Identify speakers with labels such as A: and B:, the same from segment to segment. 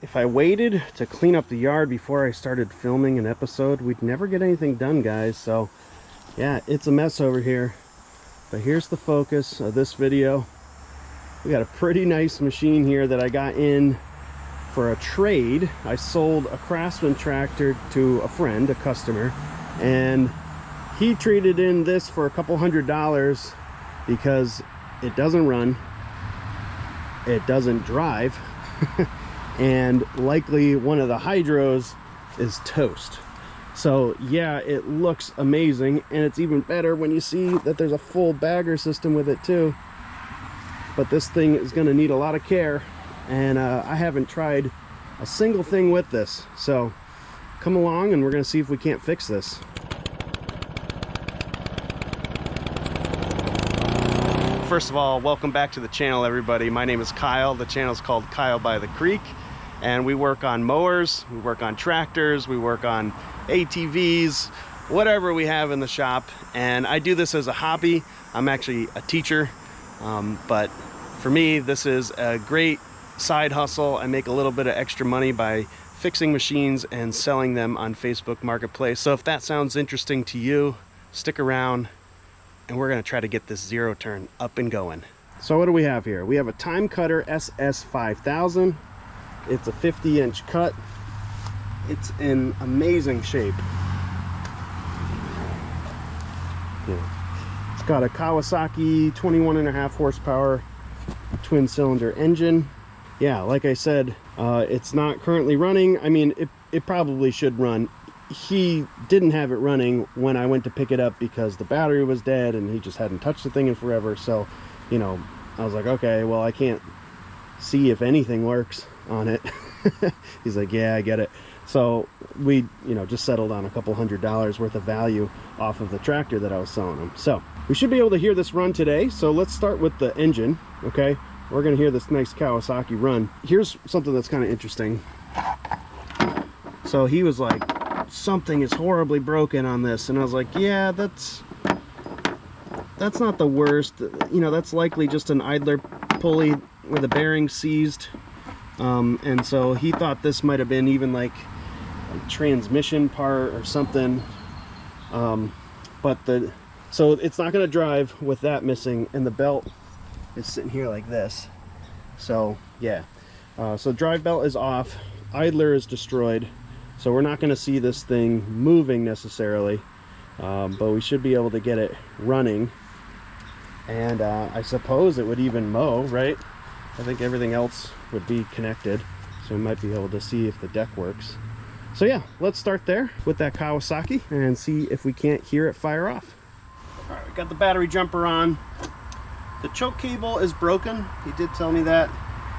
A: If I waited to clean up the yard before I started filming an episode, we'd never get anything done, guys. So yeah, it's a mess over here. But here's the focus of this video. We got a pretty nice machine here that I got in for a trade. I sold a Craftsman tractor to a friend, a customer, and he traded in this for a couple $100 because it doesn't run, it doesn't drive, and likely one of the hydros is toast. So yeah, it looks amazing, and it's even better when you see that there's a full bagger system with it too. But this thing is going to need a lot of care, and I haven't tried a single thing with this. So come along and we're going to see if we can't fix this. First of all, welcome back to the channel, everybody. My name is Kyle. The channel is called Kyle by the Creek, and we work on mowers, we work on tractors, we work on ATVs, whatever we have in the shop. And I do this as a hobby. I'm actually a teacher, but for me, this is a great side hustle. I make a little bit of extra money by fixing machines and selling them on Facebook Marketplace. So if that sounds interesting to you, stick around, and we're going to try to get this zero turn up and going. So what do we have here? We have a Timecutter SS 5000. It's a 50-inch cut. It's in amazing shape. Yeah. It's got a Kawasaki 21.5 horsepower twin cylinder engine. Yeah, like I said, it's not currently running. I mean, it probably should run. He didn't have it running when I went to pick it up because the battery was dead and he just hadn't touched the thing in forever. So, you know, I was like, okay, well, I can't see if anything works on it. He's like, yeah, I get it. So we, you know, just settled on a couple $100 worth of value off of the tractor that I was selling him. So we should be able to hear this run today. So let's start with the engine. Okay, we're gonna hear this nice Kawasaki run. Here's something that's kind of interesting. So he was like, something is horribly broken on this, and I was like, yeah, that's not the worst. You know, that's likely just an idler pulley where the bearing seized. And so he thought this might have been even like a transmission part or something. So it's not going to drive with that missing, and the belt is sitting here like this. So yeah, so drive belt is off, idler is destroyed, so we're not going to see this thing moving necessarily, but we should be able to get it running, and I suppose it would even mow, right? I think everything else would be connected, so we might be able to see if the deck works. So yeah, let's start there with that Kawasaki and see if we can't hear it fire off. All right, we got the battery jumper on. The choke cable is broken. He did tell me that.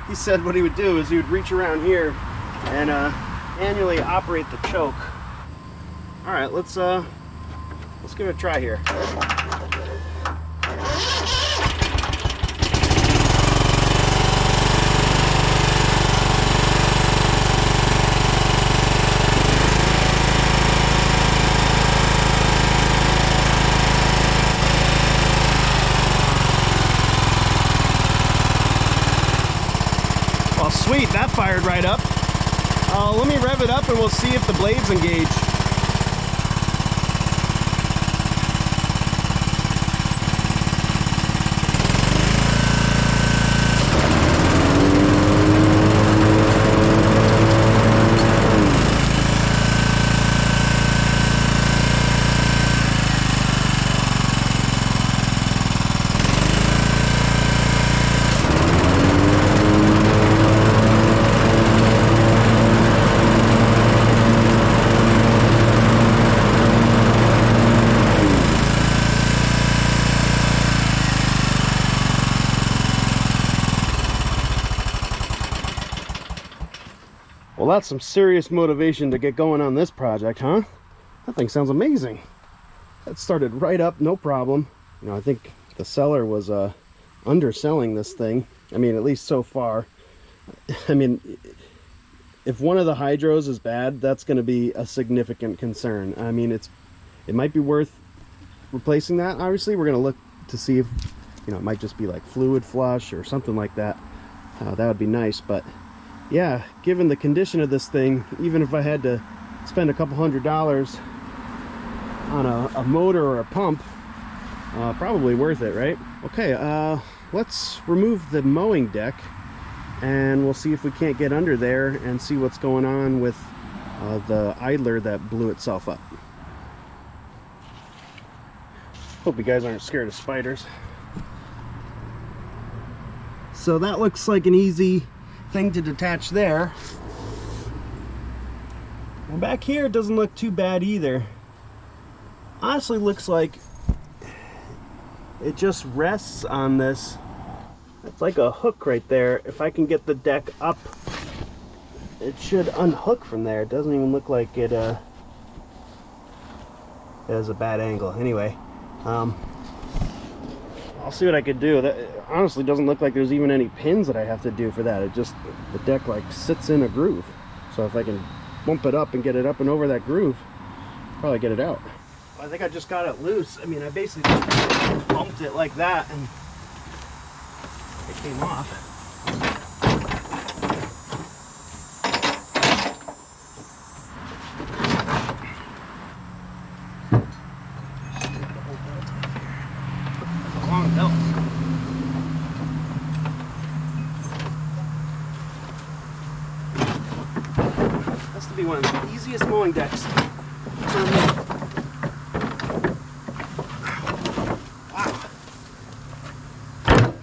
A: He said what he would do is he would reach around here and manually operate the choke. All right, let's give it a try here. Well, sweet, that fired right up. Let me rev it up and we'll see if the blades engage. Well, that's some serious motivation to get going on this project, huh? That thing sounds amazing. That started right up, no problem. You know, I think the seller was underselling this thing. I mean, at least so far. I mean, if one of the hydros is bad, that's going to be a significant concern. I mean, it might be worth replacing that. Obviously, we're going to look to see if, you know, it might just be like fluid flush or something like that. That would be nice, but yeah, given the condition of this thing, even if I had to spend a couple $100s on a motor or a pump, probably worth it, right? Okay, let's remove the mowing deck and we'll see if we can't get under there and see what's going on with the idler that blew itself up. Hope you guys aren't scared of spiders. So that looks like an easy thing to detach there. And back here it doesn't look too bad either. Honestly, looks like it just rests on this. It's like a hook right there. If I can get the deck up, it should unhook from there. It doesn't even look like it has a bad angle. Anyway, I'll see what I could do. That honestly doesn't look like there's even any pins that I have to do for that. It just, the deck like sits in a groove. So if I can bump it up and get it up and over that groove, probably get it out. I think I just got it loose. I mean, I basically just bumped it like that and it came off. Long belt. Has to be one of the easiest mowing decks for me.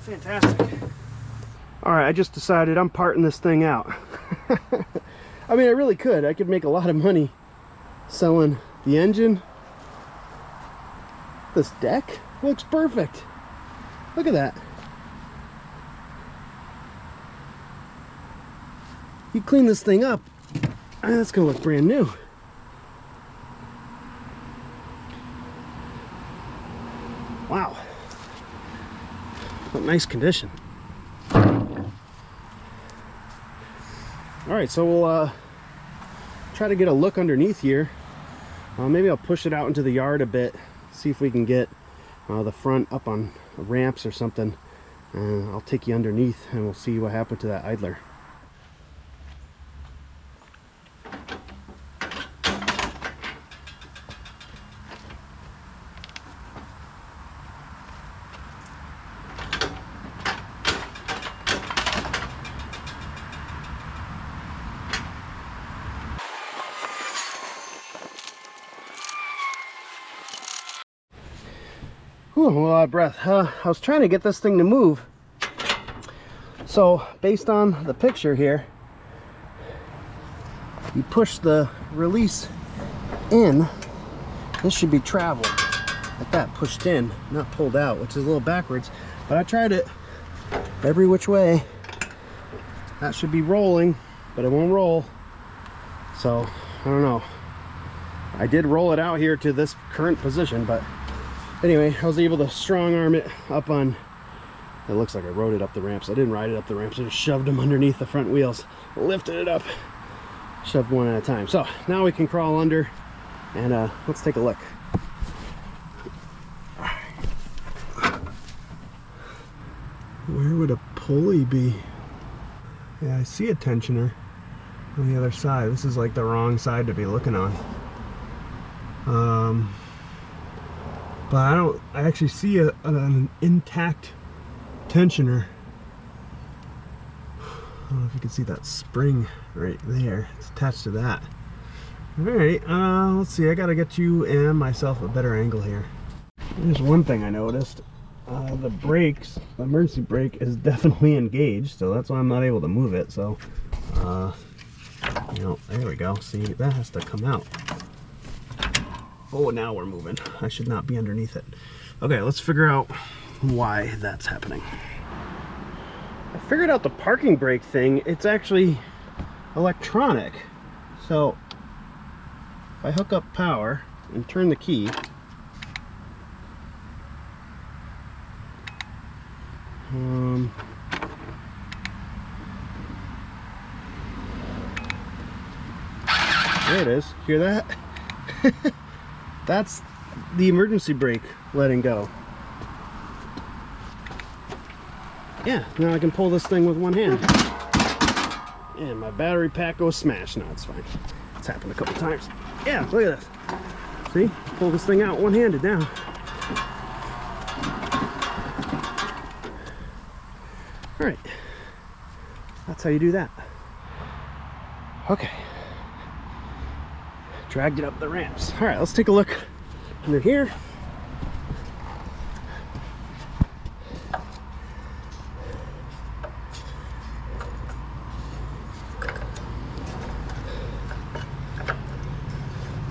A: Fantastic. Alright, I just decided I'm parting this thing out. I mean, I really could. I could make a lot of money selling the engine. This deck looks perfect. Look at that. You clean this thing up, and it's gonna look brand new. Wow. What nice condition. Alright, so we'll try to get a look underneath here. Maybe I'll push it out into the yard a bit, see if we can get the front up on ramps or something. I'll take you underneath and we'll see what happened to that idler. Whew, I'm a lot of breath. I was trying to get this thing to move. So, based on the picture here, you push the release in, this should be traveled. Like that, pushed in, not pulled out, which is a little backwards. But I tried it every which way. That should be rolling, but it won't roll. So, I don't know. I did roll it out here to this current position, but anyway, I was able to strong arm it up on, it looks like I rode it up the ramps. I didn't ride it up the ramps, I just shoved them underneath the front wheels, lifted it up, shoved one at a time. So now we can crawl under and let's take a look. Where would a pulley be? Yeah, I see a tensioner on the other side. This is like the wrong side to be looking on. But I actually see an intact tensioner. I don't know if you can see that spring right there. It's attached to that. Alright, let's see. I gotta get you and myself a better angle here. There's one thing I noticed. The brakes, the emergency brake is definitely engaged, so that's why I'm not able to move it. So, you know, there we go. See, that has to come out. Oh, now we're moving. I should not be underneath it. Okay, let's figure out why that's happening. I figured out the parking brake thing. It's actually electronic. So if I hook up power and turn the key, there it is. Hear that? That's the emergency brake letting go. Yeah, now I can pull this thing with one hand. And my battery pack goes smash. No, it's fine. It's happened a couple times. Yeah, look at this. See? Pull this thing out one-handed now. All right. That's how you do that. Okay. Dragged it up the ramps. All right, let's take a look under here.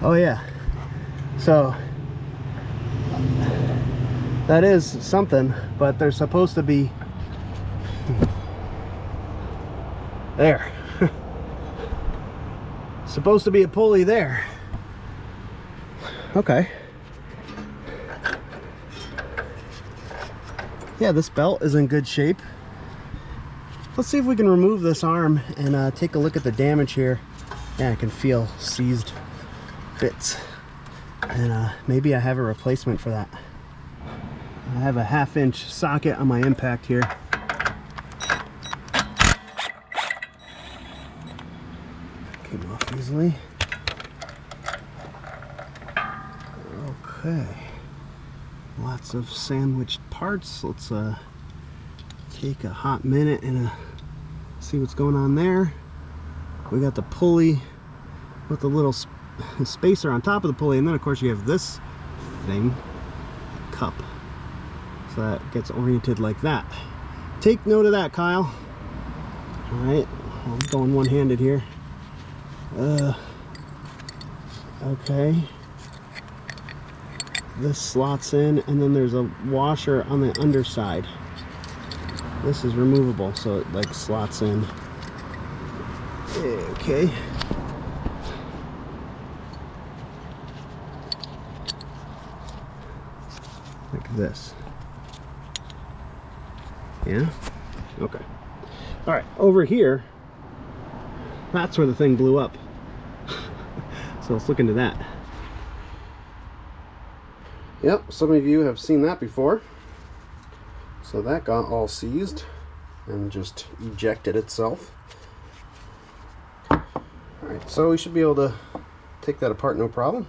A: Oh yeah, so that is something, but they're supposed to be there. Supposed to be a pulley there. Okay. Yeah, this belt is in good shape. Let's see if we can remove this arm and take a look at the damage here. Yeah, I can feel seized bits, and maybe I have a replacement for that. I have a 1/2 inch socket on my impact here. Came off easily. Okay, lots of sandwiched parts. Let's take a hot minute and see what's going on there. We got the pulley with the little spacer on top of the pulley, and then of course you have this thing, cup, so that gets oriented like that. Take note of that, Kyle. All right, I'm going one-handed here. Okay, this slots in, and then there's a washer on the underside. This is removable, so it like slots in. Okay. Like this. Yeah? Okay. Alright, over here, that's where the thing blew up. So let's look into that. Yep, some of you have seen that before. So that got all seized and just ejected itself. Alright, so we should be able to take that apart no problem.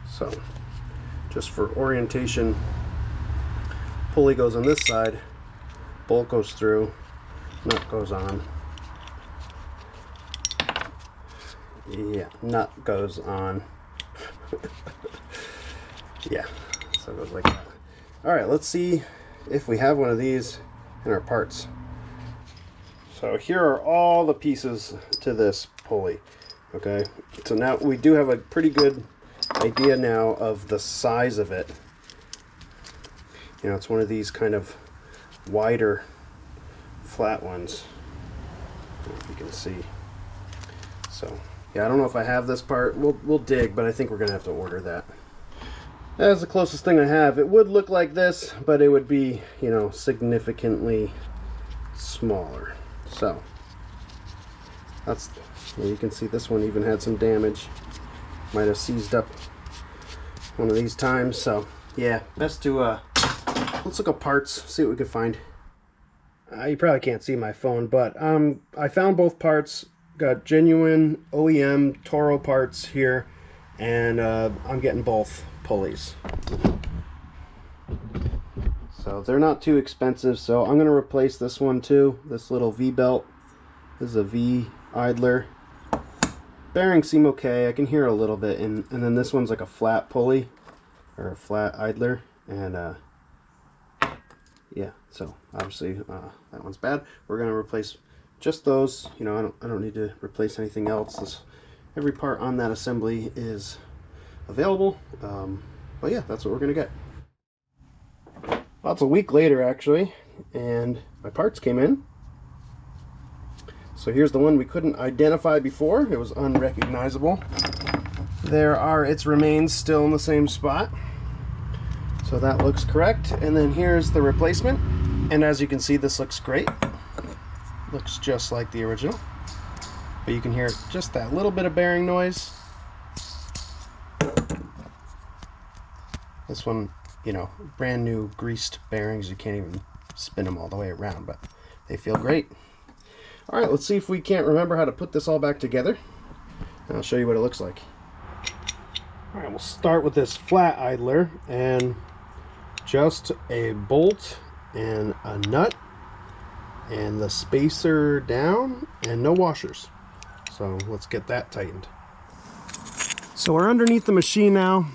A: So, just for orientation, pulley goes on this side, bolt goes through, nut goes on. Yeah, nut goes on. Yeah, so it goes like that. Alright, let's see if we have one of these in our parts. So here are all the pieces to this pulley. Okay, so now we do have a pretty good idea now of the size of it. You know, it's one of these kind of wider flat ones, if you can see. So yeah, I don't know if I have this part. We'll dig, but I think we're gonna have to order that. That's the closest thing I have. It would look like this, but it would be, you know, significantly smaller. So that's, you can see this one even had some damage. Might have seized up one of these times. So yeah, best to let's look up parts, see what we can find. You probably can't see my phone, but I found both parts. Got genuine OEM Toro parts here, and I'm getting both pulleys. So they're not too expensive, so I'm going to replace this one too. This little V-belt. This is a V idler. Bearings seem okay. I can hear a little bit, and then this one's like a flat pulley, or a flat idler, and yeah, so obviously that one's bad. We're going to replace just those. You know, I don't need to replace anything else. Every part on that assembly is available, but yeah, that's what we're gonna get. Well, it's a week later actually, and my parts came in. So here's the one we couldn't identify before. It was unrecognizable. There are its remains still in the same spot, so that looks correct. And then here's the replacement, and as you can see, this looks great. Looks just like the original, but you can hear just that little bit of bearing noise. This one, you know, brand new greased bearings. You can't even spin them all the way around, but they feel great. All right, let's see if we can't remember how to put this all back together. And I'll show you what it looks like. All right, we'll start with this flat idler and just a bolt and a nut and the spacer down and no washers. So let's get that tightened. So we're underneath the machine now.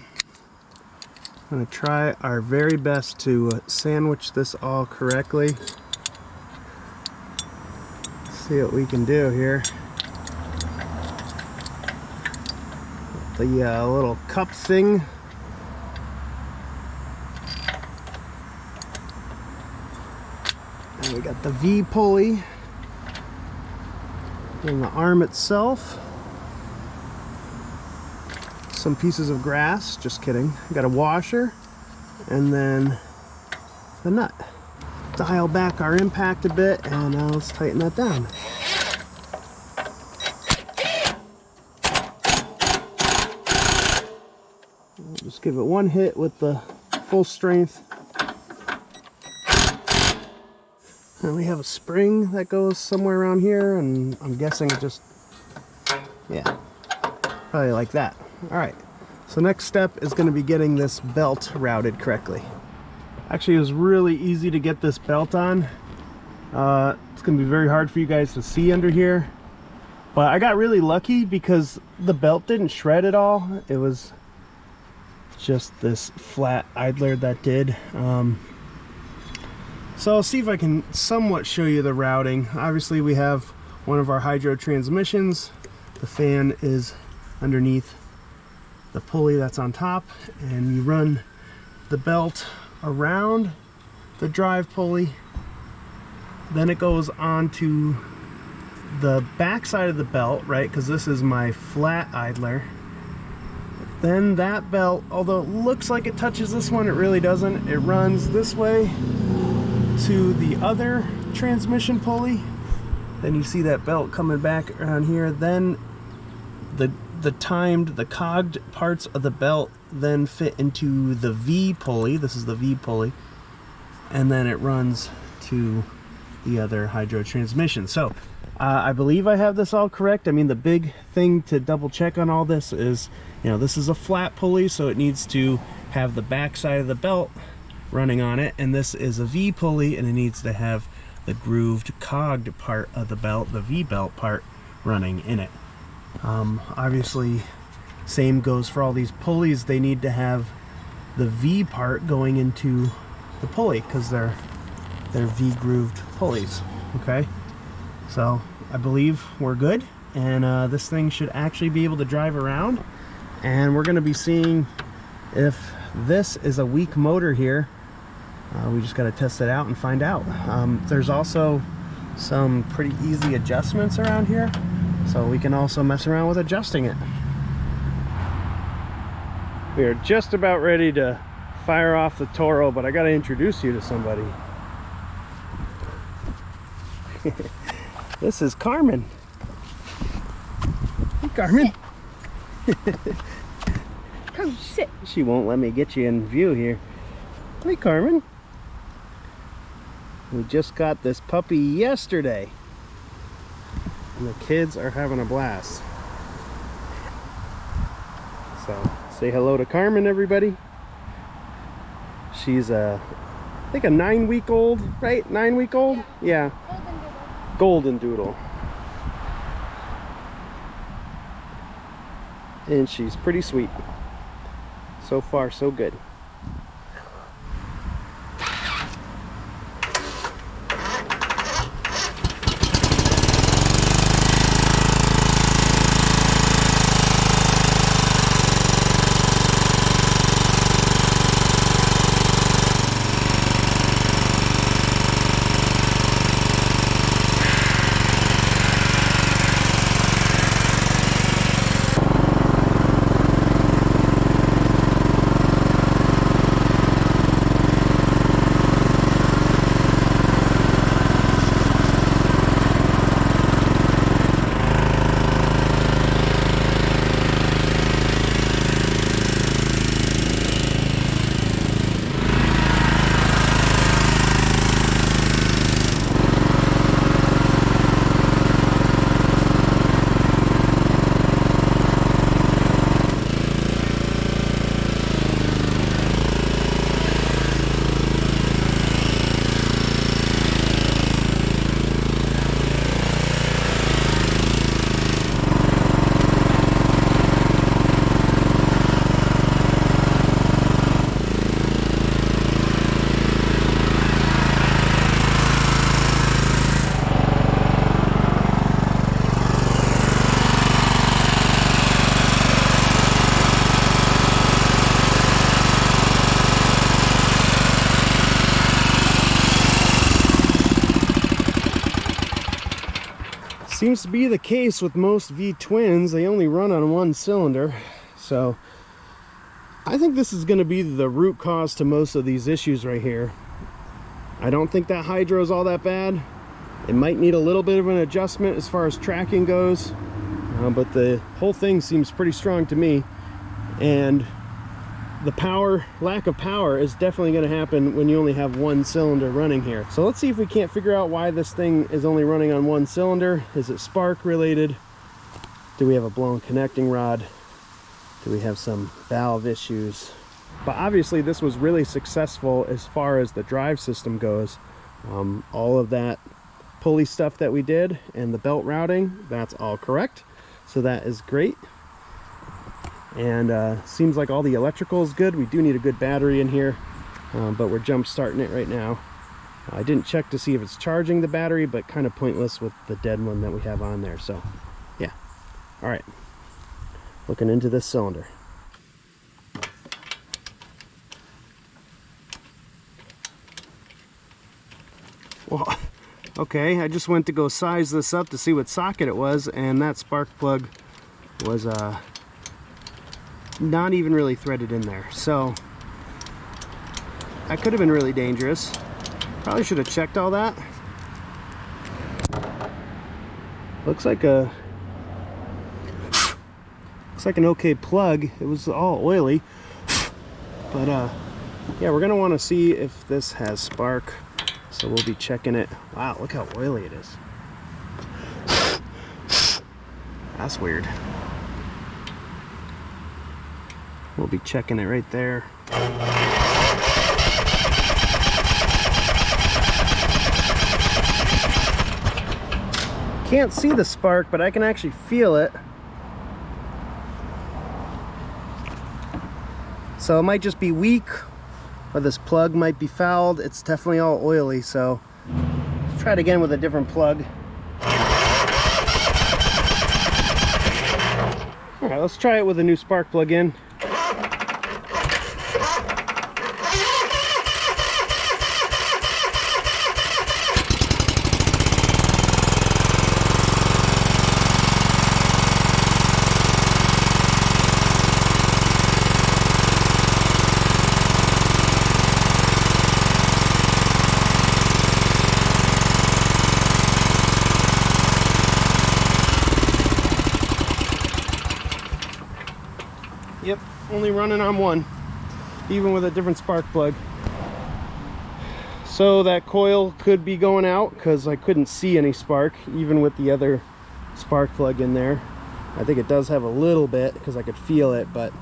A: I'm going to try our very best to sandwich this all correctly. See what we can do here. The little cup thing. And we got the V pulley and the arm itself. Some pieces of grass, just kidding. Got a washer and then the nut. Dial back our impact a bit and let's tighten that down. Just give it one hit with the full strength. And we have a spring that goes somewhere around here, and I'm guessing it just, yeah, probably like that. All right, so next step is going to be getting this belt routed correctly. Actually, it was really easy to get this belt on. It's going to be very hard for you guys to see under here, but I got really lucky because the belt didn't shred at all. It was just this flat idler that did. So I'll see if I can somewhat show you the routing. Obviously we have one of our hydro transmissions. The fan is underneath the pulley that's on top, and you run the belt around the drive pulley. Then it goes onto the back side of the belt, right? Because this is my flat idler. Then that belt, although it looks like it touches this one, it really doesn't. It runs this way to the other transmission pulley. Then you see that belt coming back around here. Then the cogged parts of the belt then fit into the V pulley. This is the V pulley. And then it runs to the other hydro transmission. So I believe I have this all correct. I mean, the big thing to double check on all this is, you know, this is a flat pulley, so it needs to have the back side of the belt running on it, and this is a V pulley, and it needs to have the grooved cogged part of the belt, the V belt part, running in it. Obviously, same goes for all these pulleys. They need to have the V part going into the pulley because they're V grooved pulleys. Okay, so I believe we're good, and this thing should actually be able to drive around, and we're going to be seeing if this is a weak motor here. We just got to test it out and find out. There's also some pretty easy adjustments around here, so we can also mess around with adjusting it. We are just about ready to fire off the Toro, but I got to introduce you to somebody. This is Carmen. Hey, Carmen.
B: Come sit.
A: She won't let me get you in view here. Hey, Carmen. We just got this puppy yesterday, and the kids are having a blast. So say hello to Carmen, everybody. She's I think a 9-week-old, right? 9-week-old? Yeah. Golden doodle. And she's pretty sweet. So far, so good. Seems to be the case with most V-twins. They only run on one cylinder. So I think this is going to be the root cause to most of these issues right here. I don't think that hydro is all that bad. It might need a little bit of an adjustment as far as tracking goes, but the whole thing seems pretty strong to me. And the lack of power is definitely going to happen when you only have one cylinder running here. So let's see if we can't figure out why this thing is only running on one cylinder. Is it spark related? Do we have a blown connecting rod? Do we have some valve issues? But obviously this was really successful as far as the drive system goes. All of that pulley stuff that we did and the belt routing, that's all correct. So that is great. And seems like all the electrical is good. We do need a good battery in here, but we're jump starting it right now. I didn't check to see if it's charging the battery, but kind of pointless with the dead one that we have on there. So yeah, all right, looking into this cylinder. Well, okay, I just went to go size this up to see what socket it was, and that spark plug was not even really threaded in there. So that could have been really dangerous. Probably should have checked all that. Looks like an okay plug. It was all oily, but yeah, we're gonna want to see if this has spark. So we'll be checking it. Wow, look how oily it is. That's weird. We'll be checking it right there. Can't see the spark, but I can actually feel it. So it might just be weak, or this plug might be fouled. It's definitely all oily, so let's try it again with a different plug. All right, let's try it with a new spark plug in. Yep, only running on one, even with a different spark plug. So that coil could be going out because I couldn't see any spark, even with the other spark plug in there. I think it does have a little bit because I could feel it, but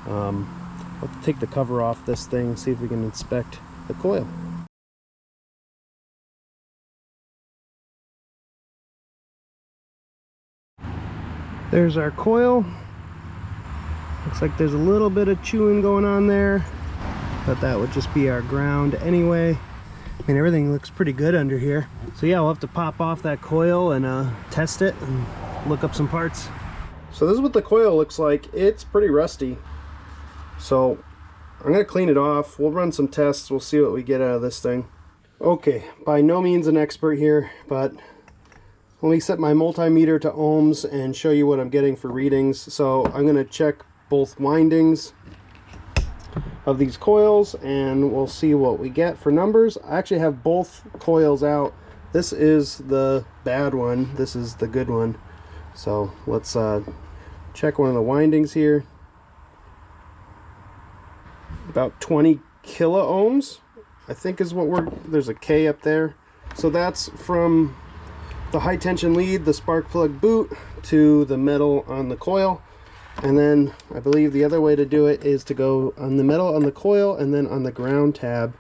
A: let's take the cover off this thing, see if we can inspect the coil. There's our coil. Looks like there's a little bit of chewing going on there, but that would just be our ground anyway. I mean, everything looks pretty good under here. So yeah, we'll have to pop off that coil and test it and look up some parts. So this is what the coil looks like. It's pretty rusty. So I'm gonna clean it off. We'll run some tests. We'll see what we get out of this thing. Okay, by no means an expert here, but let me set my multimeter to ohms and show you what I'm getting for readings. So I'm gonna check both windings of these coils and we'll see what we get for numbers. I actually have both coils out. This is the bad one, this is the good one. So let's check one of the windings here. About 20 kilo ohms, I think is what there's a K up there. So that's from the high tension lead, the spark plug boot, to the metal on the coil. And then I believe the other way to do it is to go on the metal on the coil and then on the ground tab.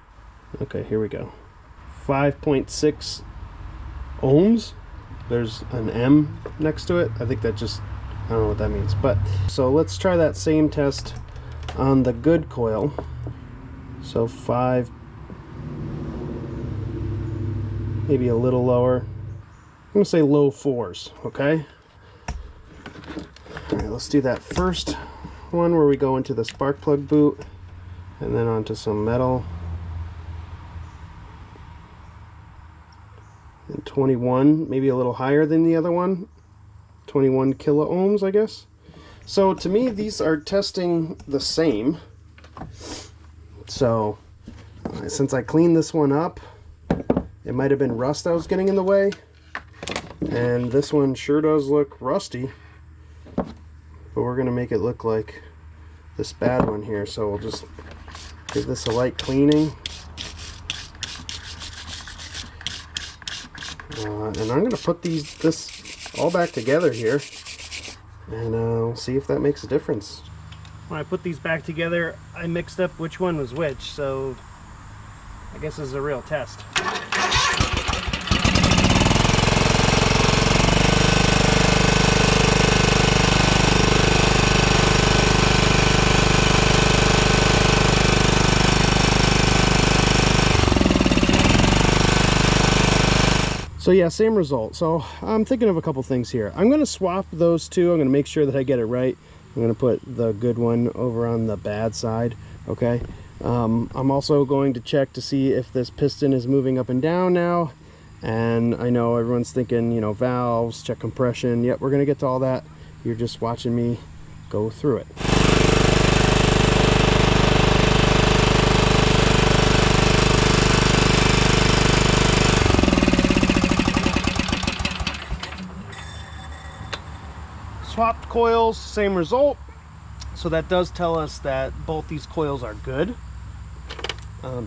A: Okay, here we go. 5.6 ohms. There's an M next to it. I think that just, I don't know what that means. But so let's try that same test on the good coil. So 5, maybe a little lower. I'm gonna say low 4s, okay? All right, let's do that first one where we go into the spark plug boot and then onto some metal. and 21, maybe a little higher than the other one, 21 kilo ohms, I guess. So to me, these are testing the same. So since I cleaned this one up, it might have been rust that was getting in the way, and this one sure does look rusty, but we're gonna make it look like this bad one here. So we'll just give this a light cleaning, and I'm gonna put this all back together here, and we'll see if that makes a difference. When I put these back together, I mixed up which one was which, so I guess this is a real test. So yeah, same result. So I'm thinking of a couple things here. I'm going to swap those two. I'm going to make sure that I get it right. I'm going to put the good one over on the bad side. Okay. I'm also going to check to see if this piston is moving up and down now. And I know everyone's thinking, you know, valves, check compression. Yep, we're going to get to all that. You're just watching me go through it. Swapped coils, same result. So that does tell us that both these coils are good.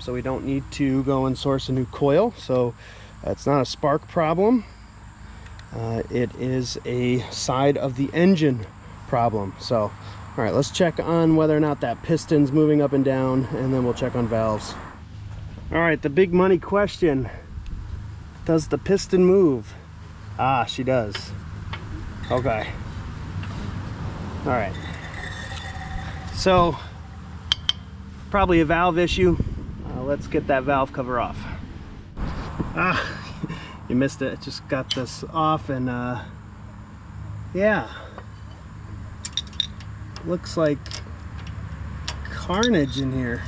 A: So we don't need to go and source a new coil. So it's not a spark problem. It is a side of the engine problem. So, all right, let's check on whether or not that piston's moving up and down, and then we'll check on valves. All right, the big money question. Does the piston move? Ah, she does. Okay. All right, so probably a valve issue. Let's get that valve cover off. Ah, you missed it. Just got this off, and yeah, looks like carnage in here.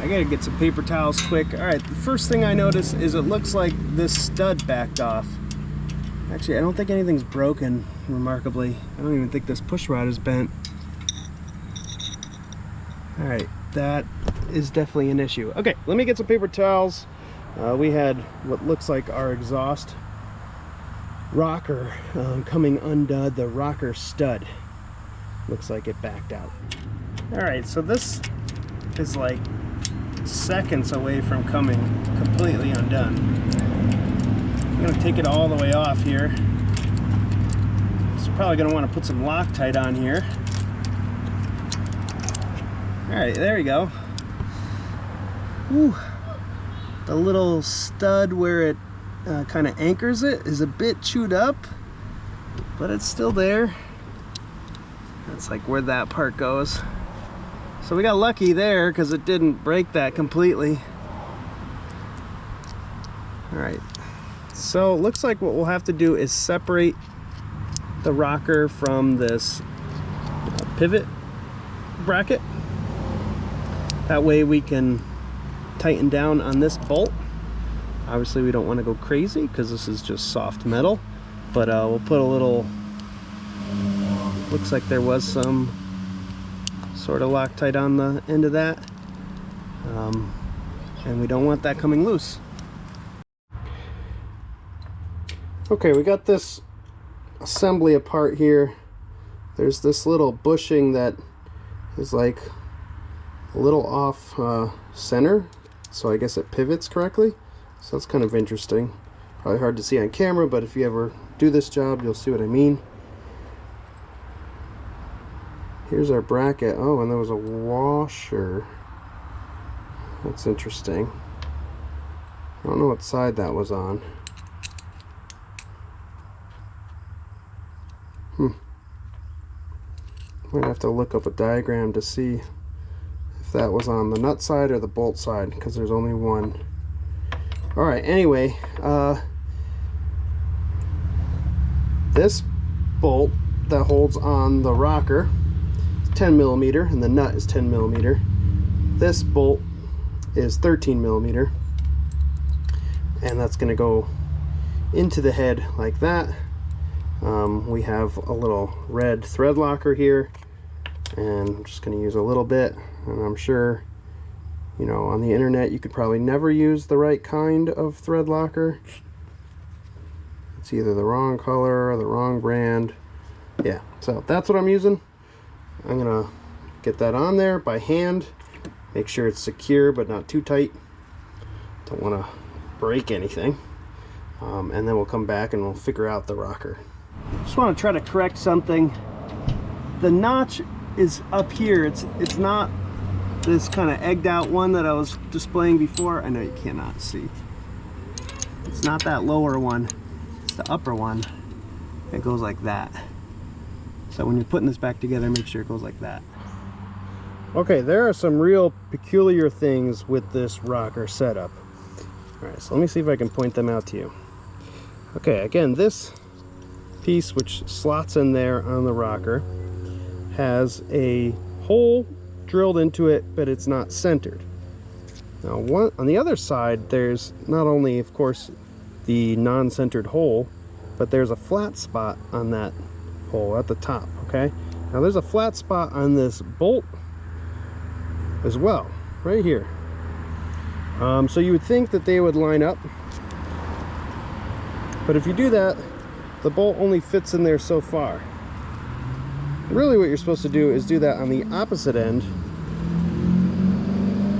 A: I gotta get some paper towels quick. All right, the first thing I notice is it looks like this stud backed off. Actually, I don't think anything's broken, remarkably. I don't even think this push rod is bent. All right, that is definitely an issue. Okay, let me get some paper towels. We had what looks like our exhaust rocker coming undone, the rocker stud. Looks like it backed out. All right, so this is like seconds away from coming completely undone. I'm gonna take it all the way off here. So probably gonna want to put some Loctite on here. All right, there we go. Whew. The little stud where it kind of anchors it is a bit chewed up, but it's still there. That's like where that part goes. So we got lucky there because it didn't break that completely. All right. So it looks like what we'll have to do is separate the rocker from this pivot bracket. That way we can tighten down on this bolt. Obviously we don't want to go crazy because this is just soft metal, but we'll put a little, looks like there was some sort of Loctite on the end of that, and we don't want that coming loose. Okay, we got this assembly apart here. There's this little bushing that is like a little off center, so I guess it pivots correctly. So that's kind of interesting. Probably hard to see on camera, but if you ever do this job, you'll see what I mean. Here's our bracket. Oh, and there was a washer. That's interesting. I don't know what side that was on. Might have to look up a diagram to see if that was on the nut side or the bolt side, because there's only one. All right, anyway, this bolt that holds on the rocker is 10 millimeter, and the nut is 10 millimeter. This bolt is 13 millimeter. and that's going to go into the head like that. We have a little red thread locker here, and I'm just going to use a little bit, and I'm sure, you know, on the internet you could probably never use the right kind of thread locker. It's either the wrong color or the wrong brand. Yeah, so that's what I'm using. I'm gonna get that on there by hand, make sure it's secure but not too tight. Don't want to break anything. And then we'll come back and we'll figure out the rocker. Just want to try to correct something. The notch is up here. It's not this kind of egged out one that I was displaying before. I know you cannot see. It's not that lower one. It's the upper one. It goes like that. So when you're putting this back together, make sure it goes like that. Okay, there are some real peculiar things with this rocker setup. All right, so let me see if I can point them out to you. Okay, again, this piece which slots in there on the rocker has a hole drilled into it, but it's not centered. Now, on the other side, there's not only, of course, the non-centered hole, but there's a flat spot on that hole at the top. Okay, now there's a flat spot on this bolt as well, right here. So you would think that they would line up, but if you do that, the bolt only fits in there so far. Really what you're supposed to do is do that on the opposite end,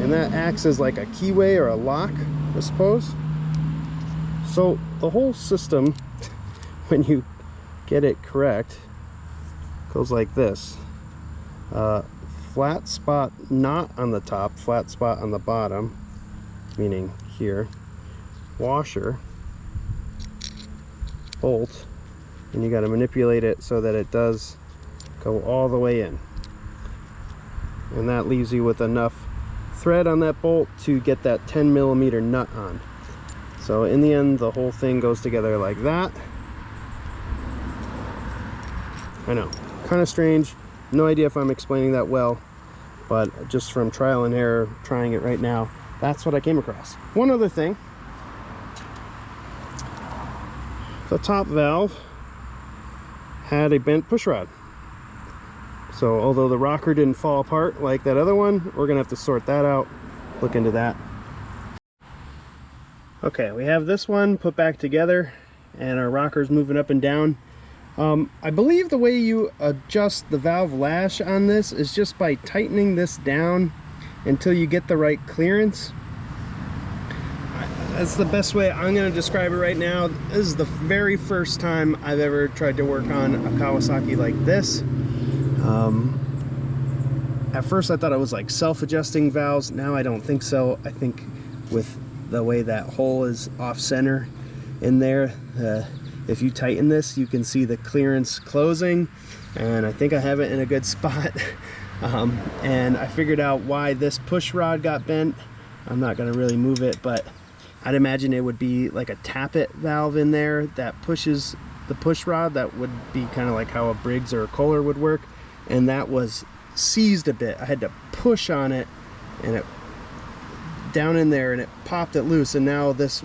A: and that acts as like a keyway or a lock, I suppose. So the whole system, when you get it correct, goes like this. Flat spot not on the top, flat spot on the bottom, meaning here, washer, bolt, and you got to manipulate it so that it does go all the way in, and that leaves you with enough thread on that bolt to get that 10mm nut on. So in the end, the whole thing goes together like that. I know, kind of strange, no idea if I'm explaining that well, but just from trial and error, trying it right now, that's what I came across. One other thing, the top valve had a bent push rod. So although the rocker didn't fall apart like that other one, we're gonna have to sort that out, look into that. Okay, we have this one put back together and our rocker's moving up and down. I believe the way you adjust the valve lash on this is just by tightening this down until you get the right clearance. That's the best way I'm going to describe it right now. This is the very first time I've ever tried to work on a Kawasaki like this. At first I thought it was like self-adjusting valves. Now I don't think so. I think with the way that hole is off center in there, if you tighten this, you can see the clearance closing, and I think I have it in a good spot. And I figured out why this push rod got bent. I'm not going to really move it, but I'd imagine it would be like a tappet valve in there that pushes the push rod. That would be kind of like how a Briggs or a Kohler would work, and that was seized a bit. I had to push on it and it down in there, and it popped it loose, and now this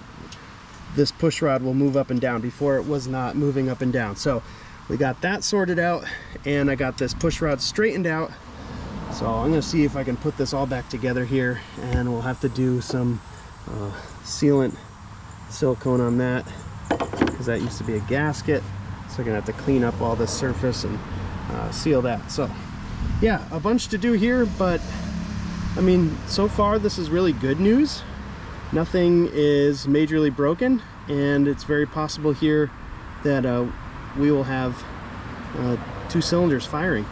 A: push rod will move up and down. Before it was not moving up and down. So we got that sorted out, and I got this push rod straightened out. So I'm going to see if I can put this all back together here, and we'll have to do some sealant silicone on that, because that used to be a gasket. So I'm going to have to clean up all this surface and seal that. So yeah, a bunch to do here, but I mean, so far this is really good news. Nothing is majorly broken, and it's very possible here that we will have 2 cylinders firing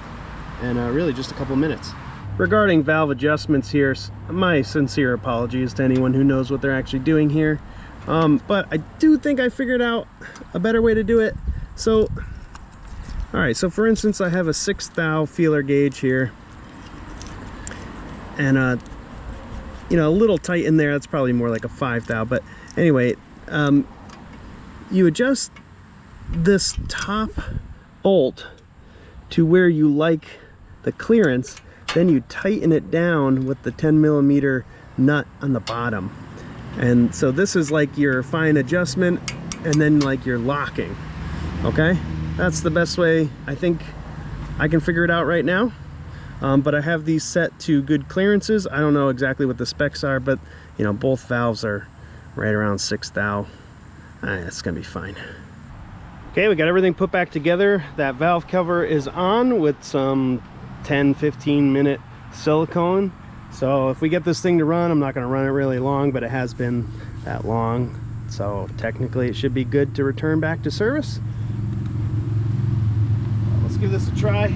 A: in really just a couple minutes. Regarding valve adjustments here, my sincere apologies to anyone who knows what they're actually doing here, but I do think I figured out a better way to do it. So alright, so for instance, I have a 6th thou feeler gauge here, and you know, a little tight in there. That's probably more like a 5 thou, but anyway, you adjust this top bolt to where you like the clearance, then you tighten it down with the 10mm nut on the bottom, And so this is like your fine adjustment and then like your locking. Okay, that's the best way I think I can figure it out right now. But I have these set to good clearances. I don't know exactly what the specs are, but you know, both valves are right around 6 thou. It's gonna be fine. Okay, we got everything put back together. That valve cover is on with some 10-15 minute silicone. So if we get this thing to run, I'm not gonna run it really long, but it has been that long. So technically it should be good to return back to service. Let's give this a try.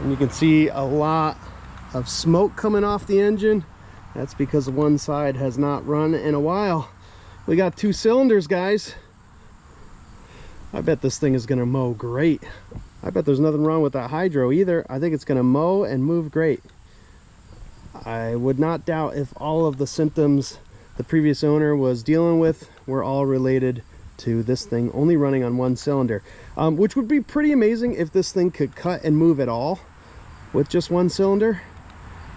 A: You can see a lot of smoke coming off the engine. That's because one side has not run in a while. We got 2 cylinders, guys. I bet this thing is gonna mow great. I bet there's nothing wrong with that hydro either. I think it's gonna mow and move great. I would not doubt if all of the symptoms the previous owner was dealing with were all related to this thing only running on 1 cylinder, which would be pretty amazing if this thing could cut and move at all with just 1 cylinder,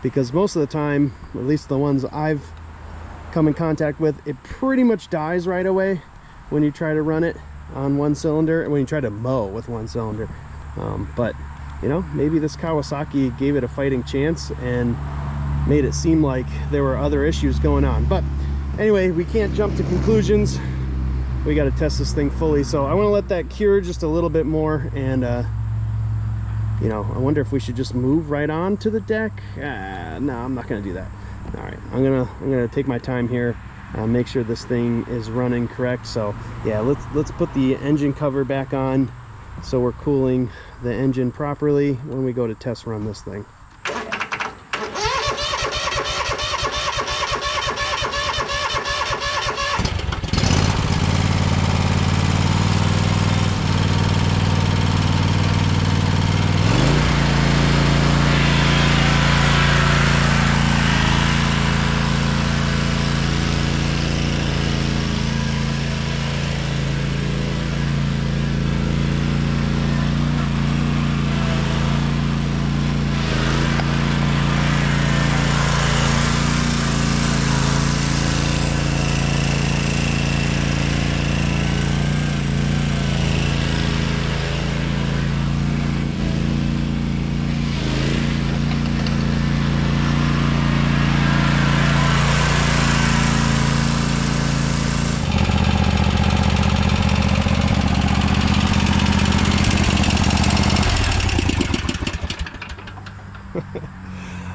A: because most of the time, at least the ones I've come in contact with, it pretty much dies right away when you try to run it on 1 cylinder and when you try to mow with 1 cylinder. But you know, maybe this Kawasaki gave it a fighting chance and made it seem like there were other issues going on. But anyway, we can't jump to conclusions. We got to test this thing fully, so I want to let that cure just a little bit more. And you know, I wonder if we should just move right on to the deck. No, I'm not gonna do that. All right, I'm gonna take my time here, make sure this thing is running correct. So yeah, let's put the engine cover back on so we're cooling the engine properly when we go to test run this thing.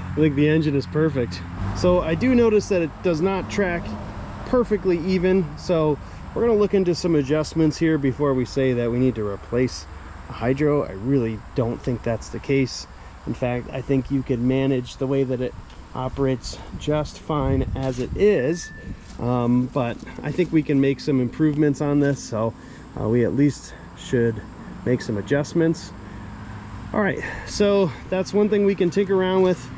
A: I think the engine is perfect. So I do notice that it does not track perfectly even, so we're going to look into some adjustments here before we say that we need to replace a hydro. I really don't think that's the case. In fact, I think you could manage the way that it operates just fine as it is, but I think we can make some improvements on this, so we at least should make some adjustments. All right, so that's one thing we can tinker around with.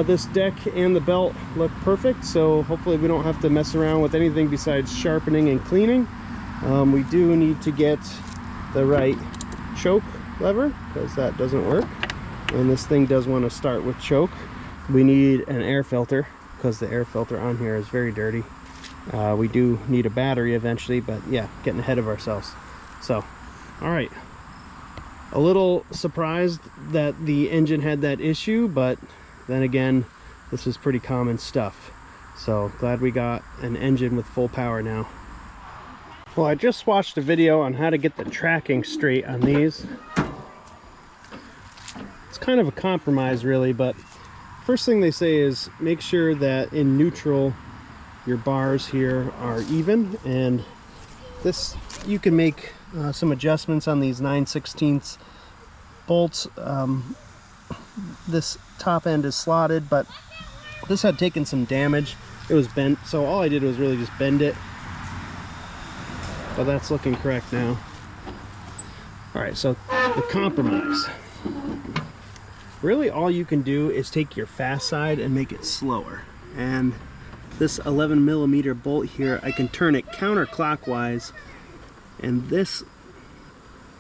A: This deck and the belt look perfect, so hopefully we don't have to mess around with anything besides sharpening and cleaning. We do need to get the right choke lever, because that doesn't work, and this thing does want to start with choke. We need an air filter, because the air filter on here is very dirty. We do need a battery eventually, but yeah, getting ahead of ourselves. So all right, a little surprised that the engine had that issue, but then again, this is pretty common stuff. So glad we got an engine with full power now. Well, I just watched a video on how to get the tracking straight on these. It's kind of a compromise really, but first thing they say is make sure that in neutral your bars here are even, and this you can make some adjustments on these 9/16 bolts. This top end is slotted, but this had taken some damage. It was bent, so all I did was really just bend it, but that's looking correct now. All right, so the compromise. Really all you can do is take your fast side and make it slower. And this 11mm bolt here, I can turn it counterclockwise, and this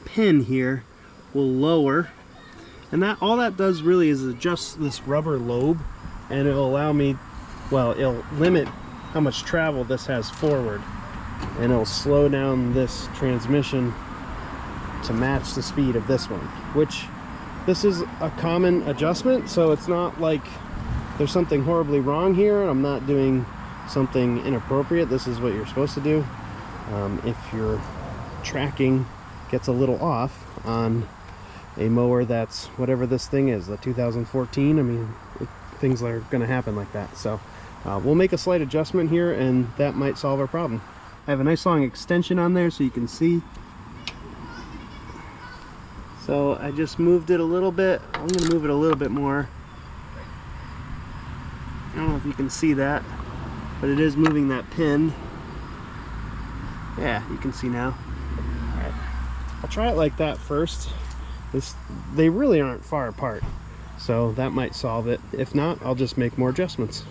A: pin here will lower. And that all that does really is adjust this rubber lobe, and it'll allow me, well, it'll limit how much travel this has forward, and it'll slow down this transmission to match the speed of this one, which this is a common adjustment, so it's not like there's something horribly wrong here. I'm not doing something inappropriate. This is what you're supposed to do. If your tracking gets a little off on a mower that's whatever this thing is, the 2014, I mean, things are going to happen like that. So we'll make a slight adjustment here, and that might solve our problem. I have a nice long extension on there so you can see. So I just moved it a little bit. I'm going to move it a little bit more. I don't know if you can see that, but it is moving that pin. Yeah, you can see now. All right, I'll try it like that first. They really aren't far apart, so that might solve it. If not, I'll just make more adjustments.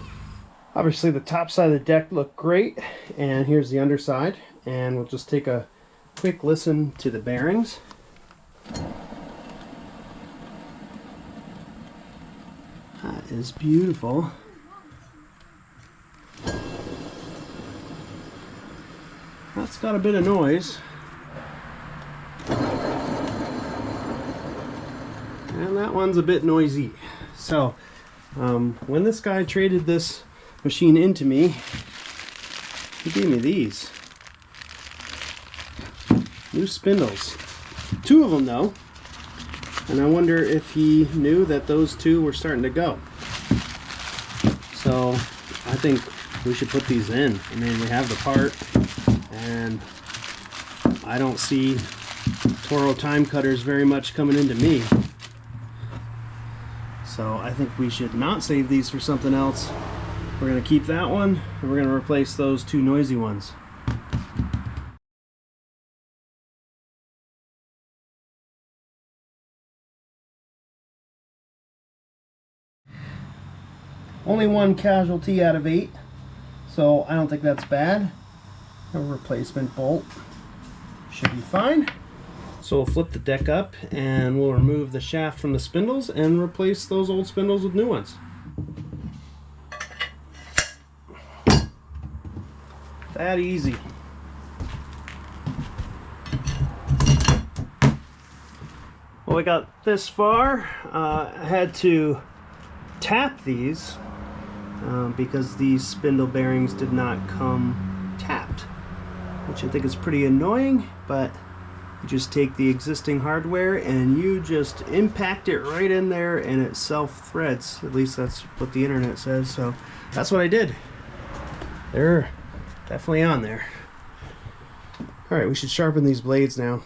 A: Obviously the top side of the deck looked great, and here's the underside, and we'll just take a quick listen to the bearings. That is beautiful. That's got a bit of noise. And that one's a bit noisy. So when this guy traded this machine into me, he gave me these new spindles. 2 of them though, and I wonder if he knew that those 2 were starting to go. So I think we should put these in. I mean, we have the part, and I don't see Toro Timecutters very much coming into me. So I think we should not save these for something else. We're going to keep that one, and we're going to replace those 2 noisy ones. Only 1 casualty out of 8, so I don't think that's bad. A replacement bolt should be fine. So we'll flip the deck up and we'll remove the shaft from the spindles and replace those old spindles with new ones. That easy. Well, we got this far. I had to tap these because these spindle bearings did not come tapped, which I think is pretty annoying, but you just take the existing hardware and you just impact it right in there and it self-threads. At least that's what the internet says, so that's what I did. They're definitely on there. Alright, we should sharpen these blades now.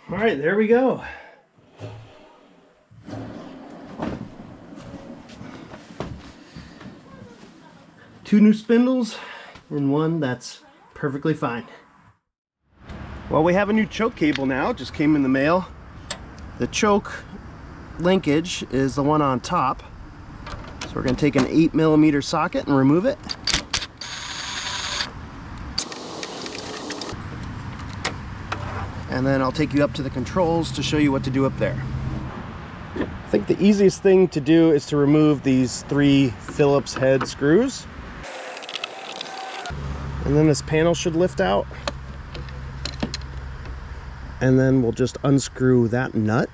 A: Alright, there we go. Two new spindles and one that's perfectly fine. Well, we have a new choke cable now, it just came in the mail. The choke linkage is the one on top. So we're going to take an 8mm socket and remove it. And then I'll take you up to the controls to show you what to do up there. I think the easiest thing to do is to remove these 3 Phillips head screws. And then this panel should lift out. And then we'll just unscrew that nut.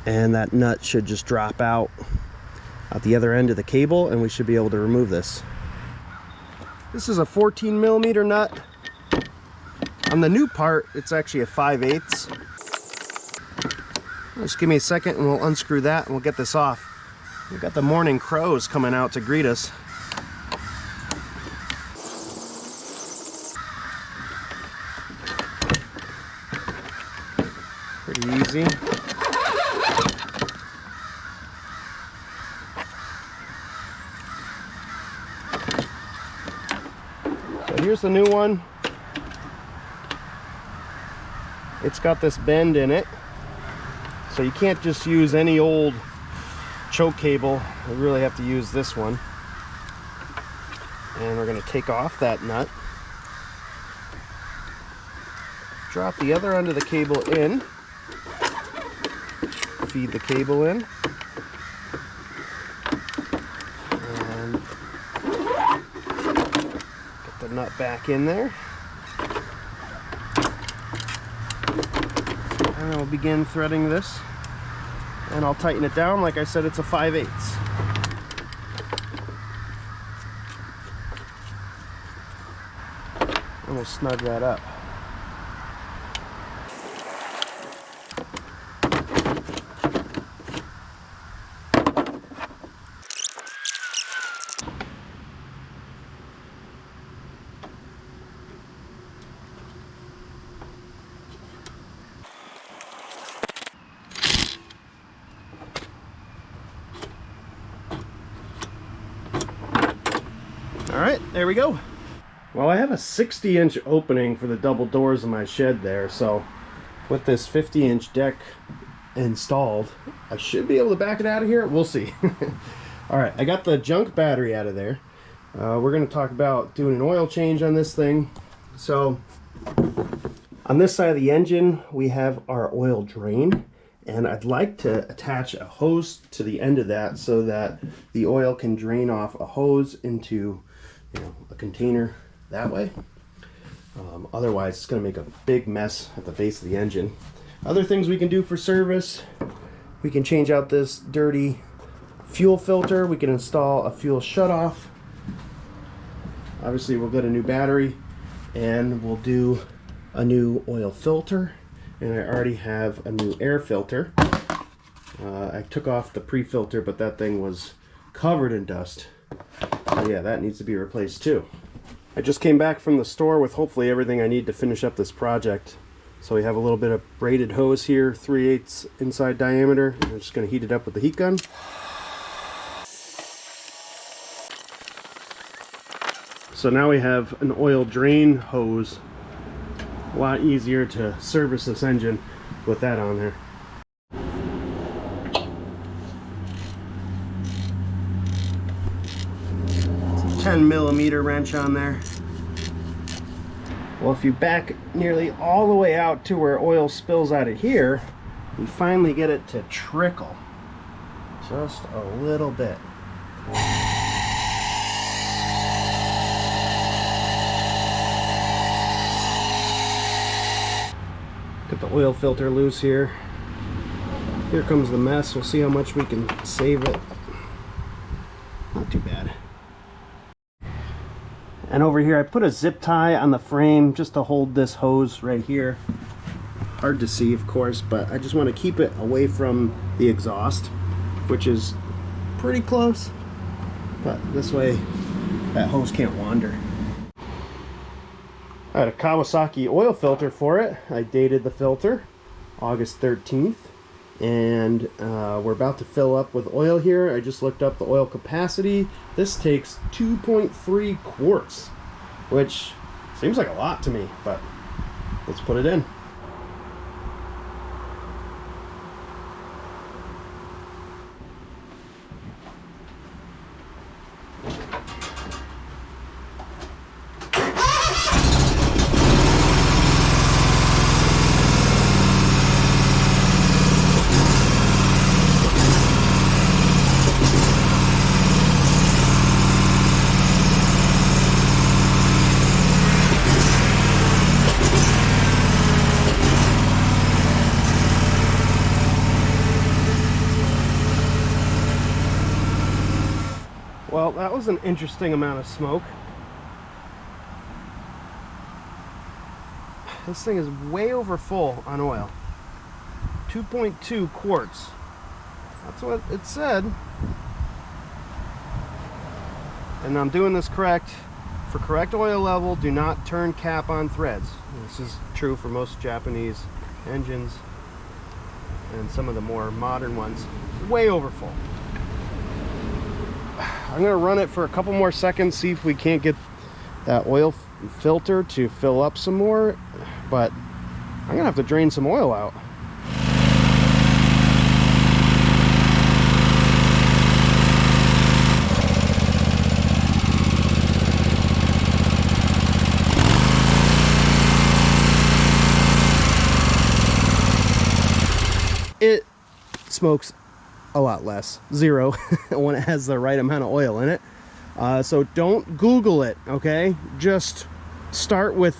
A: And that nut should just drop out at the other end of the cable, and we should be able to remove this. This is a 14mm nut. On the new part, it's actually a 5/8. Just give me a second and we'll unscrew that and we'll get this off. We've got the morning crows coming out to greet us. Pretty easy. So here's the new one. it's got this bend in it, so you can't just use any old choke cable. You really have to use this one. And we're going to take off that nut, drop the other end of the cable in, feed the cable in, and get the nut back in there. And I'll begin threading this, and I'll tighten it down. Like I said, it's a 5/8. And we'll snug that up. All right, there we go. Well, I have a 60-inch opening for the double doors in my shed there, so with this 50-inch deck installed, I should be able to back it out of here. We'll see. All right, I got the junk battery out of there. We're going to talk about doing an oil change on this thing. So on this side of the engine, we have our oil drain, and I'd like to attach a hose to the end of that so that the oil can drain off a hose into, you know, a container that way. Otherwise, it's going to make a big mess at the base of the engine. Other things we can do for service: we can change out this dirty fuel filter. We can install a fuel shutoff. Obviously, we'll get a new battery, and we'll do a new oil filter. And I already have a new air filter. I took off the pre-filter, but that thing was covered in dust. So yeah, that needs to be replaced too. I just came back from the store with hopefully everything I need to finish up this project. So we have a little bit of braided hose here, 3/8 inside diameter. I'm just going to heat it up with the heat gun. So now we have an oil drain hose. A lot easier to service this engine with that on there. 10mm wrench on there. Well, if you back nearly all the way out to where oil spills out of here, we finally get it to trickle just a little bit. Get the oil filter loose here. Here comes the mess. We'll see how much we can save it. Not too bad. And over here I put a zip tie on the frame just to hold this hose right here. Hard to see, of course, but I just want to keep it away from the exhaust, which is pretty close, but this way that hose can't wander. I had a Kawasaki oil filter for it. I dated the filter August 13th, and we're about to fill up with oil here. I just looked up the oil capacity. This takes 2.3 quarts, which seems like a lot to me, but let's put it in. Well, that was an interesting amount of smoke. This thing is way over full on oil. 2.2 quarts. That's what it said. And I'm doing this correct. For correct oil level, do not turn cap on threads. This is true for most Japanese engines and some of the more modern ones. Way over full. I'm going to run it for a couple more seconds, see if we can't get that oil filter to fill up some more, but I'm gonna have to drain some oil out. It smokes a lot less, 0, when it has the right amount of oil in it. So don't Google it, okay? Just start with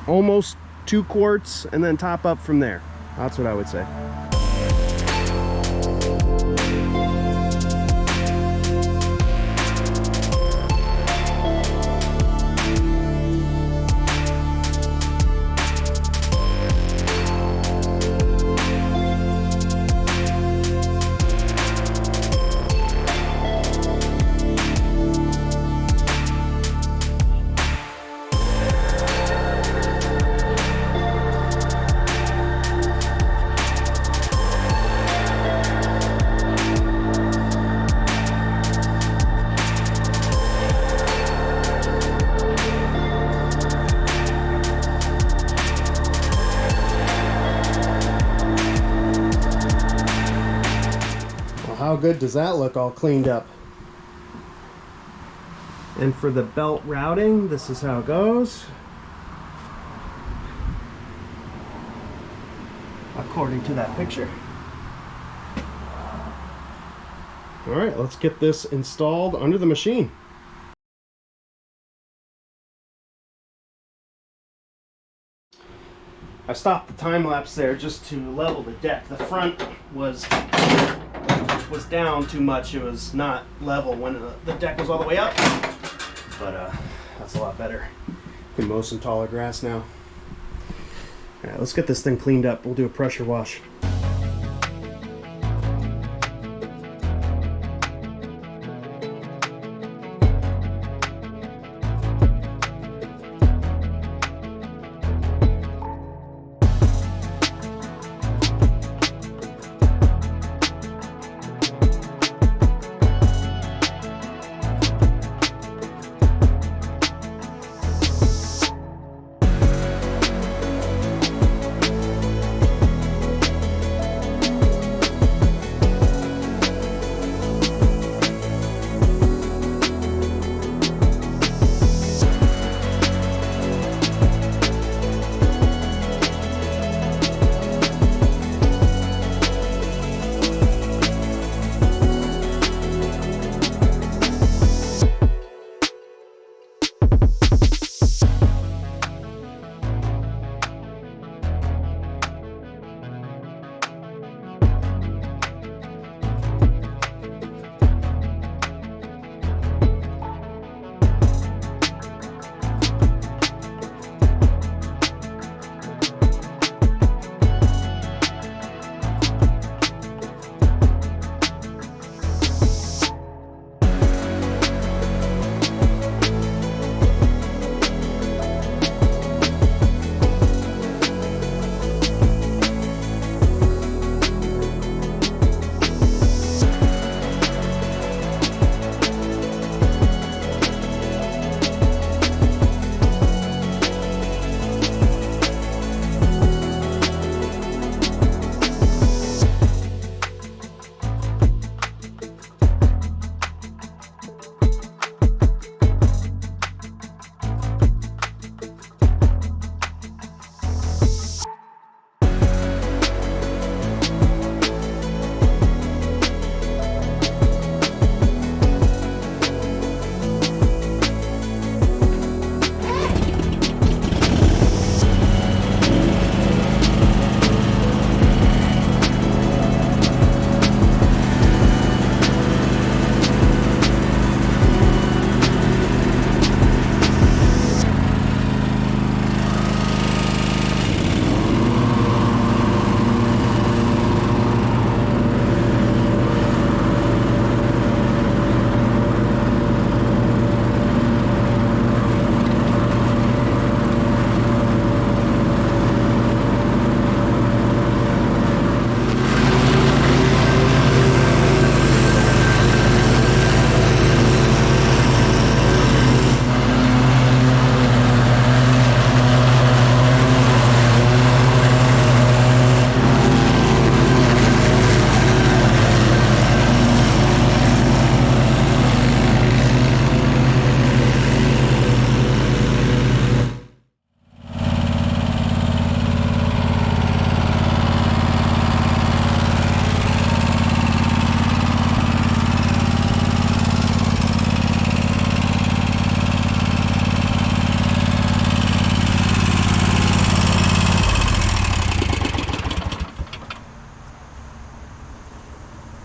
A: almost 2 quarts and then top up from there. That's what I would say. How good does that look all cleaned up? And for the belt routing, this is how it goes. According to that picture. All right, let's get this installed under the machine. I stopped the time lapse there just to level the deck. The front was down too much. It was not level when the deck was all the way up, but that's a lot better. You can mow some taller grass now. All right, let's get this thing cleaned up. We'll do a pressure wash.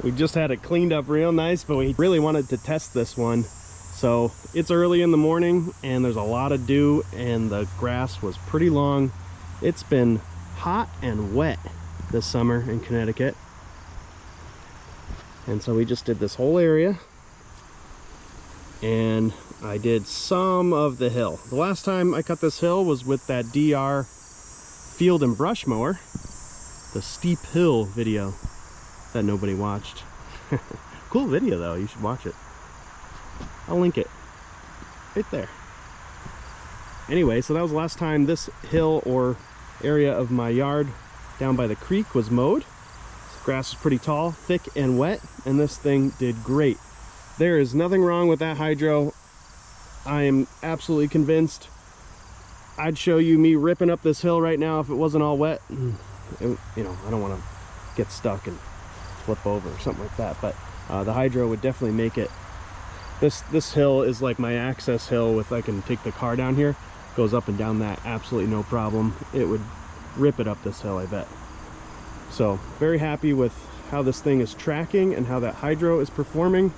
A: We just had it cleaned up real nice, but we really wanted to test this one. So it's early in the morning and there's a lot of dew and the grass was pretty long. It's been hot and wet this summer in Connecticut. And so we just did this whole area. And I did some of the hill. The last time I cut this hill was with that DR field and brush mower. The steep hill video that nobody watched. Cool video though, you should watch it. I'll link it right there. Anyway, so that was the last time this hill or area of my yard down by the creek was mowed. The grass is pretty tall, thick and wet, and this thing did great. There is nothing wrong with that hydro. I am absolutely convinced. I'd show you me ripping up this hill right now if it wasn't all wet. You know, I don't want to get stuck and flip over or something like that, but the hydro would definitely make it. This hill is like my access hill with, I can take the car down here, goes up and down that absolutely no problem. It would rip it up this hill, I bet. So very happy with how this thing is tracking and how that hydro is performing.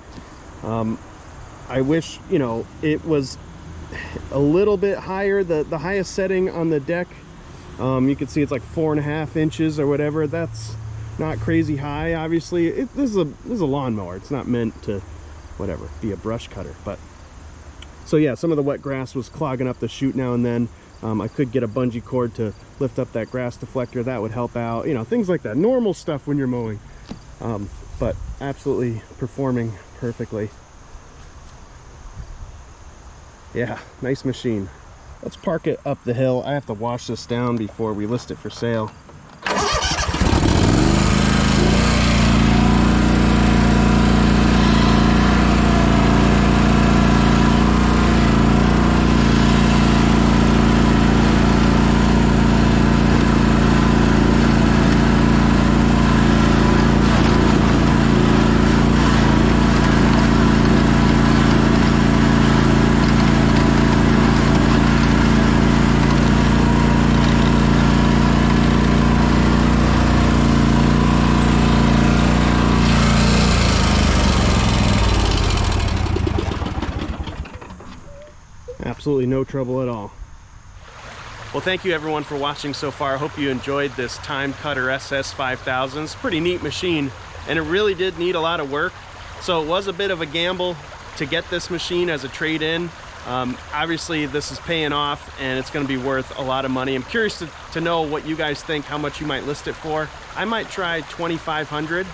A: I wish, you know, it was a little bit higher. The highest setting on the deck, you can see it's like 4.5 inches or whatever. That's not crazy high, obviously. This is a lawnmower. It's not meant to, whatever, be a brush cutter. But so yeah, some of the wet grass was clogging up the chute now and then. I could get a bungee cord to lift up that grass deflector. That would help out, you know, things like that, normal stuff when you're mowing. But absolutely performing perfectly. Yeah, nice machine. Let's park it up the hill. I have to wash this down before we list it for sale. Absolutely no trouble at all. Well, thank you everyone for watching so far. I hope you enjoyed this Timecutter SS 5000. It's a pretty neat machine and it really did need a lot of work. So it was a bit of a gamble to get this machine as a trade-in. Obviously this is paying off and it's going to be worth a lot of money. I'm curious to know what you guys think, how much you might list it for. I might try $2,500.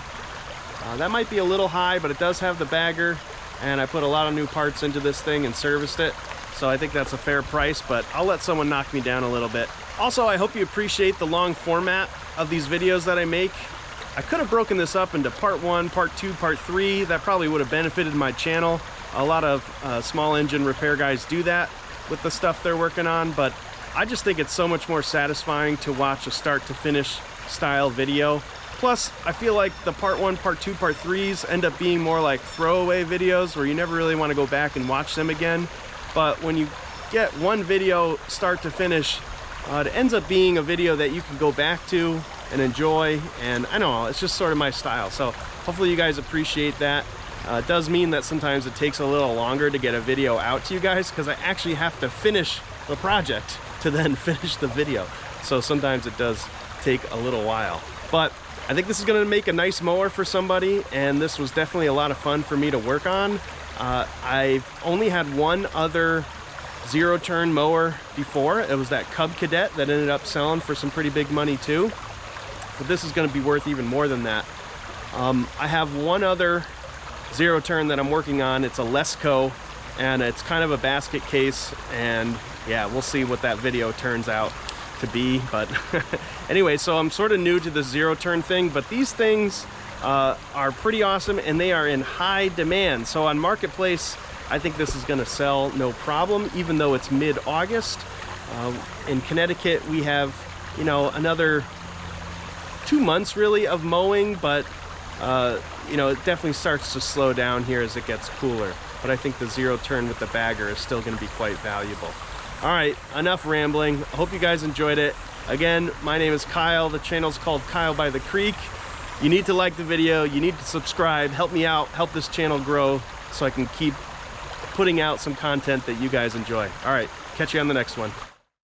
A: That might be a little high, but it does have the bagger and I put a lot of new parts into this thing and serviced it. So I think that's a fair price, but I'll let someone knock me down a little bit. Also, I hope you appreciate the long format of these videos that I make. I could have broken this up into part 1, part 2, part 3. That probably would have benefited my channel. A lot of small engine repair guys do that with the stuff they're working on, but I just think it's so much more satisfying to watch a start to finish style video. Plus, I feel like the part 1, part 2, part 3s end up being more like throwaway videos where you never really want to go back and watch them again. But when you get one video start to finish, it ends up being a video that you can go back to and enjoy, and I know it's just sort of my style. So hopefully you guys appreciate that. It does mean that sometimes it takes a little longer to get a video out to you guys because I actually have to finish the project to then finish the video. So sometimes it does take a little while. But I think this is going to make a nice mower for somebody, and this was definitely a lot of fun for me to work on. I've only had one other zero-turn mower before. It was that Cub Cadet that ended up selling for some pretty big money too. But this is going to be worth even more than that. I have one other zero-turn that I'm working on. It's a Lesco, and it's kind of a basket case, and yeah, we'll see what that video turns out to be. But anyway, so I'm sort of new to the zero-turn thing, but these things are pretty awesome and they are in high demand. So on Marketplace, I think this is going to sell no problem, even though it's mid-August. In Connecticut, we have, you know, another 2 months really of mowing, but you know, it definitely starts to slow down here as it gets cooler. But I think the zero-turn with the bagger is still going to be quite valuable. All right, enough rambling. I hope you guys enjoyed it. Again, my name is Kyle. The channel's called Kyle by the Creek. You need to like the video, you need to subscribe, help me out, help this channel grow so I can keep putting out some content that you guys enjoy. All right, catch you on the next one.